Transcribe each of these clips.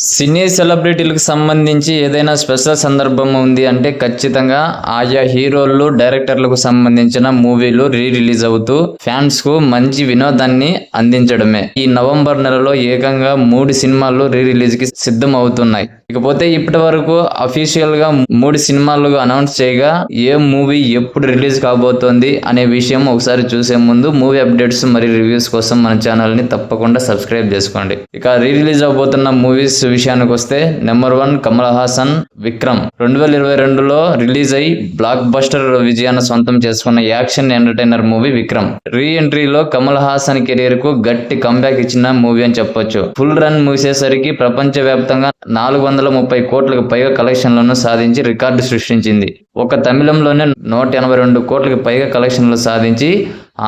సినీ సెలబ్రిటీలకు సంబంధించి ఏదైనా స్పెషల్ సందర్భం ఉంది అంటే ఖచ్చితంగా ఆయా హీరోలు డైరెక్టర్లకు సంబంధించిన మూవీలు రిలీజ్ అవుతూ ఫ్యాన్స్ కు మంచి వినోదాన్ని అందించడమే. ఈ నవంబర్ నెలలో ఏకంగా 3 సినిమాలు రిలీజ్ కి సిద్ధం అవుతున్నాయి. ఇకపోతే ఇప్పటి వరకు అఫీషియల్ గా 3 సినిమాలు అనౌన్స్ చేయగా ఏ మూవీ ఎప్పుడు రిలీజ్ కాబోతోంది అనే విషయం ఒకసారి చూసే ముందు మూవీ అప్డేట్స్ మరియు రివ్యూస్ కోసం మన ఛానల్ ని తప్పకుండా సబ్స్క్రైబ్ చేసుకోండి. ఇక రిలీజ్ అవబోతున్న మూవీస్ విషయానికి వస్తే నెంబర్ 1 కమల్ హాసన్ విక్రమ్ 2022లో రిలీజ్ అయి బ్లాక్ బస్టర్ విజయాన్ని సొంతం చేసుకున్న యాక్షన్ ఎంటర్టైనర్ మూవీ విక్రమ్. రీ ఎంట్రీలో కమల్ హాసన్ కెరీర్ కు గట్టి కంబ్యాక్ ఇచ్చిన మూవీ అని చెప్పొచ్చు. ఫుల్ రన్ ముగిసేసరికి ప్రపంచ వ్యాప్తంగా 430 కోట్లకు పైగా కలెక్షన్లను సాధించి రికార్డు సృష్టించింది. ఒక తమిళంలోనే 182 కోట్లకు పైగా కలెక్షన్లు సాధించి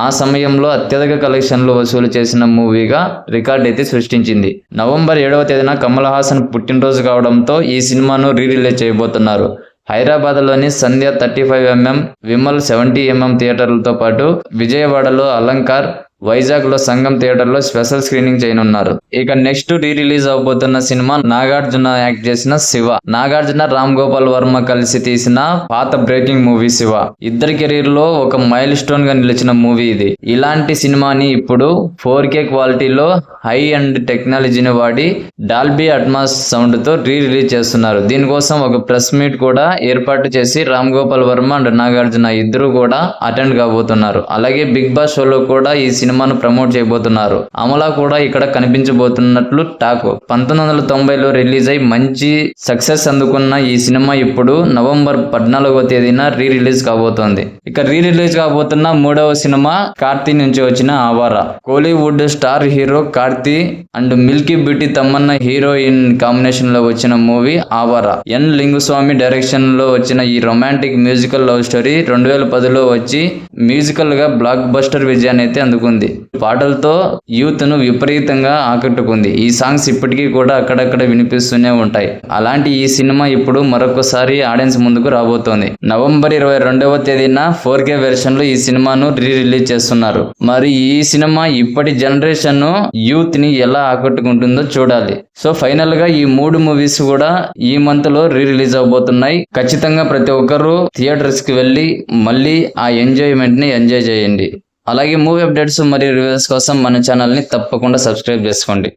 ఆ సమయంలో అత్యధిక కలెక్షన్లు వసూలు చేసిన మూవీగా రికార్డ్ అయితే సృష్టించింది. నవంబర్ 7వ తేదీన కమల్ హాసన్ పుట్టినరోజు కావడంతో ఈ సినిమాను రిలీజ్ చేయబోతున్నారు. హైదరాబాద్లోని సంధ్య 35mm, విమల్ 70mm థియేటర్లతో పాటు విజయవాడలో అలంకార్, వైజాగ్ లో సంగం థియేటర్ లో స్పెషల్ స్క్రీనింగ్ చేయనున్నారు. ఇక నెక్స్ట్ రిలీజ్ అవబోతున్న సినిమా నాగార్జున యాక్ట్ చేసిన శివ. నాగార్జున, రామ్ గోపాల్ వర్మ కలిసి తీసిన పాత బ్రేకింగ్ మూవీ శివ. ఇద్దరి కెరీర్ లో ఒక మైల్ స్టోన్ గా నిలిచిన మూవీ ఇది. ఇలాంటి సినిమాని ఇప్పుడు 4K క్వాలిటీలో హై అండ్ టెక్నాలజీని వాడి డాల్బీ అట్మాస్ సౌండ్ తో రిలీజ్ చేస్తున్నారు. దీనికోసం ఒక ప్రెస్ మీట్ కూడా ఏర్పాటు చేసి రామ్ గోపాల్ వర్మ అండ్ నాగార్జున ఇద్దరు కూడా అటెండ్ కాబోతున్నారు. అలాగే బిగ్ బాస్ షోలో కూడా ఈ సినిమాను ప్రమోట్ చేయబోతున్నారు. అమలా కూడా ఇక్కడ కనిపించబోతున్నట్లు టాక్. 1990లో రిలీజ్ అయి మంచి సక్సెస్ అందుకున్న ఈ సినిమా ఇప్పుడు నవంబర్ 14వ తేదీన రిలీజ్ కాబోతోంది. ఇక రిలీజ్ కాబోతున్న 3వ సినిమా కార్తీ నుంచి వచ్చిన Awara. Kollywood star hero Karthi and Milky beauty Tammanna heroine combination లో వచ్చిన మూవీ ఆవారా. ఎన్ లింగుస్వామి డైరెక్షన్ లో వచ్చిన ఈ రొమాంటిక్ మ్యూజికల్ లవ్ స్టోరీ 2010లో వచ్చి మ్యూజికల్ గా బ్లాక్ బస్టర్ విజయాన్ని అయితే అందుకుంది. పాటలతో యూత్ ను విపరీతంగా ఆకట్టుకుంది. ఈ సాంగ్స్ ఇప్పటికీ కూడా అక్కడక్కడ వినిపిస్తూనే ఉంటాయి. అలాంటి ఈ సినిమా ఇప్పుడు మరొకసారి ఆడియన్స్ ముందుకు రాబోతోంది. నవంబర్ 22వ తేదీన 4K వెర్షన్ లో ఈ సినిమాను రిలీజ్ చేస్తున్నారు. మరి ఈ సినిమా ఇప్పటి జనరేషన్ యూత్ ని ఎలా ఆకట్టుకుంటుందో చూడాలి. సో ఫైనల్ గా ఈ 3 మూవీస్ కూడా ఈ మంత్ లో రిలీజ్ అవబోతున్నాయి. ఖచ్చితంగా ప్రతి ఒక్కరు థియేటర్స్ కి వెళ్ళి మళ్ళీ ఆ ఎంజాయ్మెంట్ ని ఎంజాయ్ చేయండి. అలాగే మూవీ అప్డేట్స్ మరియు రివ్యూస్ కోసం మన ఛానల్ ని తప్పకుండా సబ్స్క్రైబ్ చేసుకోండి.